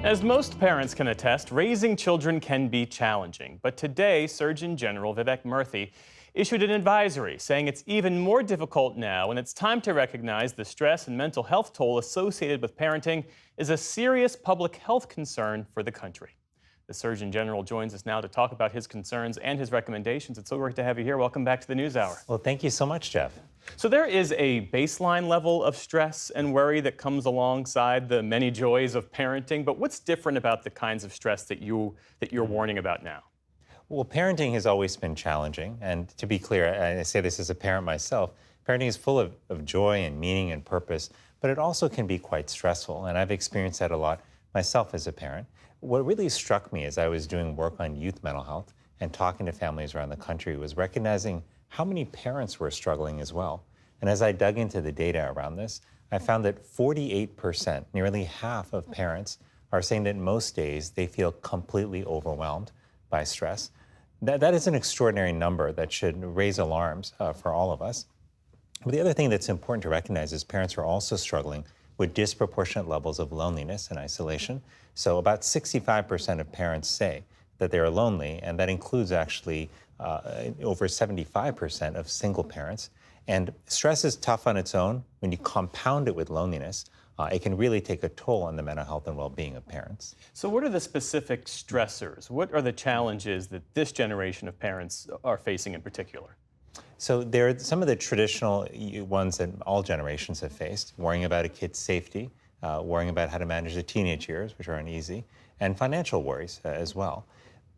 As most parents can attest, raising children can be challenging. But today, Surgeon General Vivek Murthy issued an advisory saying it's even more difficult now and it's time to recognize the stress and mental health toll associated with parenting is a serious public health concern for the country. The Surgeon General joins us now to talk about his concerns and his recommendations. It's so great to have you here. Welcome back to the NewsHour. Well, thank you so much, Jeff. So there is a baseline level of stress and worry that comes alongside the many joys of parenting, but what's different about the kinds of stress that you're warning about now? Well, parenting has always been challenging, and to be clear, I say this as a parent myself, parenting is full of joy and meaning and purpose, but it also can be quite stressful, and I've experienced that a lot myself as a parent. What really struck me as I was doing work on youth mental health and talking to families around the country was recognizing how many parents were struggling as well. And as I dug into the data around this, I found that 48%, nearly half of parents, are saying that most days they feel completely overwhelmed by stress. That is an extraordinary number that should raise alarms for all of us. But the other thing that's important to recognize is parents are also struggling with disproportionate levels of loneliness and isolation. So about 65% of parents say that they are lonely, and that includes actually over 75% of single parents. And stress is tough on its own. When you compound it with loneliness, it can really take a toll on the mental health and well-being of parents. So what are the specific stressors? What are the challenges that this generation of parents are facing in particular? So there are some of the traditional ones that all generations have faced: worrying about a kid's safety, worrying about how to manage the teenage years, which aren't easy, and financial worries as well.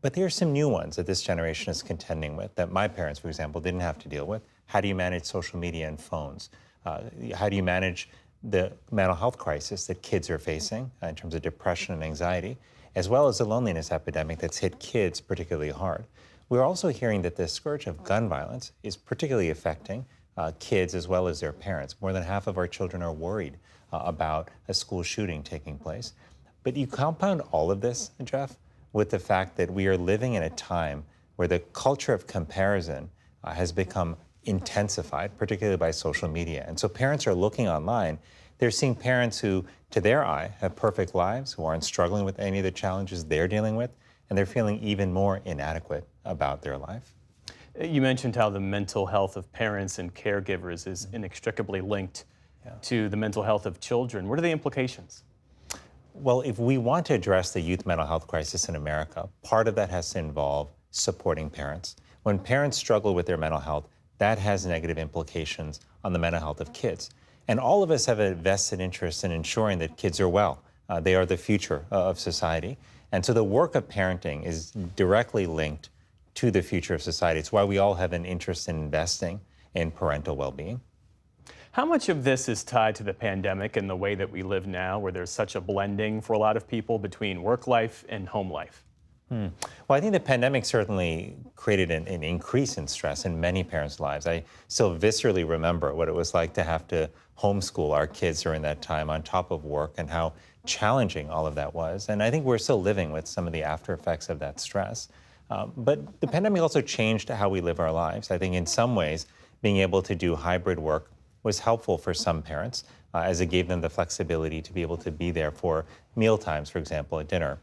But there are some new ones that this generation is contending with that my parents, for example, didn't have to deal with. How do you manage social media and phones? How do you manage the mental health crisis that kids are facing in terms of depression and anxiety, as well as the loneliness epidemic that's hit kids particularly hard? We're also hearing that the scourge of gun violence is particularly affecting kids as well as their parents. More than half of our children are worried about a school shooting taking place. But you compound all of this, Jeff, with the fact that we are living in a time where the culture of comparison has become intensified, particularly by social media. And so parents are looking online. They're seeing parents who, to their eye, have perfect lives, who aren't struggling with any of the challenges they're dealing with, and they're feeling even more inadequate about their life. You mentioned how the mental health of parents and caregivers is inextricably linked to the mental health of children. What are the implications? Well, if we want to address the youth mental health crisis in America, part of that has to involve supporting parents. When parents struggle with their mental health, that has negative implications on the mental health of kids. And all of us have a vested interest in ensuring that kids are well. They are the future of society. And so the work of parenting is directly linked to the future of society. It's why we all have an interest in investing in parental well-being. How much of this is tied to the pandemic and the way that we live now, where there's such a blending for a lot of people between work life and home life? Well, I think the pandemic certainly created an increase in stress in many parents' lives. I still viscerally remember what it was like to have to homeschool our kids during that time on top of work and how challenging all of that was. And I think we're still living with some of the after effects of that stress. But the pandemic also changed how we live our lives. I think in some ways, being able to do hybrid work was helpful for some parents, as it gave them the flexibility to be able to be there for meal times, for example, at dinner,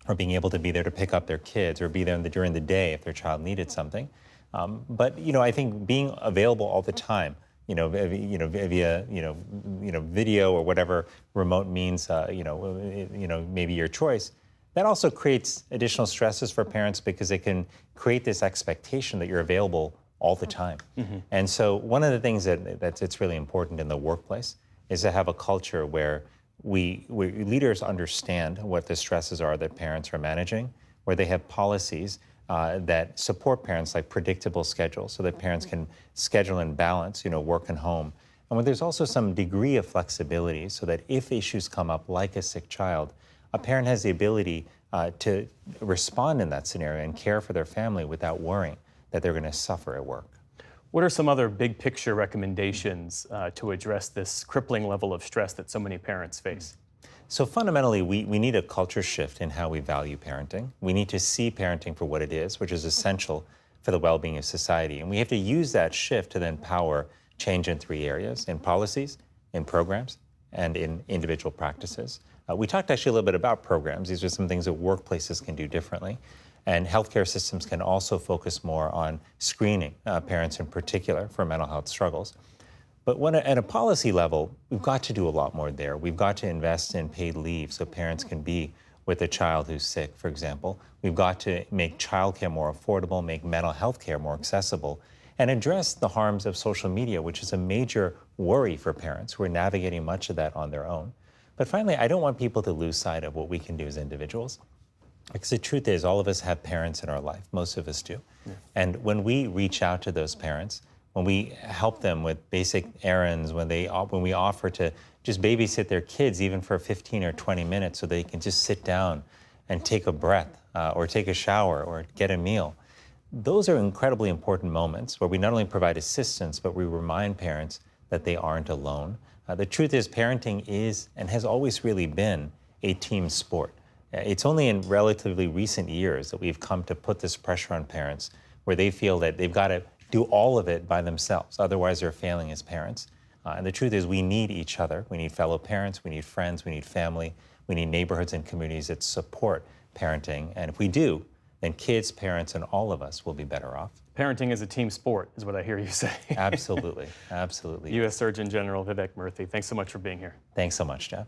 or being able to be there to pick up their kids, or be there during the day if their child needed something. But I think being available all the time, via video or whatever remote means, maybe your choice, that also creates additional stresses for parents because it can create this expectation that you're available all the time. And so one of the things that's really important in the workplace is to have a culture where leaders understand what the stresses are that parents are managing, where they have policies that support parents, like predictable schedules, so that parents can schedule and balance, work and home. And where there's also some degree of flexibility so that if issues come up, like a sick child, a parent has the ability to respond in that scenario and care for their family without worrying that they're going to suffer at work. What are some other big picture recommendations to address this crippling level of stress that so many parents face? So fundamentally, we need a culture shift in how we value parenting. We need to see parenting for what it is, which is essential for the well-being of society. And we have to use that shift to then power change in three areas: in policies, in programs, and in individual practices. We talked actually a little bit about programs. These are some things that workplaces can do differently. And healthcare systems can also focus more on screening parents in particular for mental health struggles. But at a policy level, we've got to do a lot more there. We've got to invest in paid leave so parents can be with a child who's sick, for example. We've got to make childcare more affordable, make mental health care more accessible, and address the harms of social media, which is a major worry for parents who are navigating much of that on their own. But finally, I don't want people to lose sight of what we can do as individuals. Because the truth is, all of us have parents in our life. Most of us do. Yeah. And when we reach out to those parents, when we help them with basic errands, when we offer to just babysit their kids even for 15 or 20 minutes so they can just sit down and take a breath or take a shower or get a meal, those are incredibly important moments where we not only provide assistance, but we remind parents that they aren't alone. The truth is, parenting is and has always really been a team sport. It's only in relatively recent years that we've come to put this pressure on parents where they feel that they've got to do all of it by themselves. Otherwise, they're failing as parents. And the truth is, we need each other. We need fellow parents, we need friends, we need family, we need neighborhoods and communities that support parenting. And if we do, then kids, parents, and all of us will be better off. Parenting is a team sport, is what I hear you say. Absolutely, absolutely. U.S. Surgeon General Vivek Murthy, thanks so much for being here. Thanks so much, Jeff.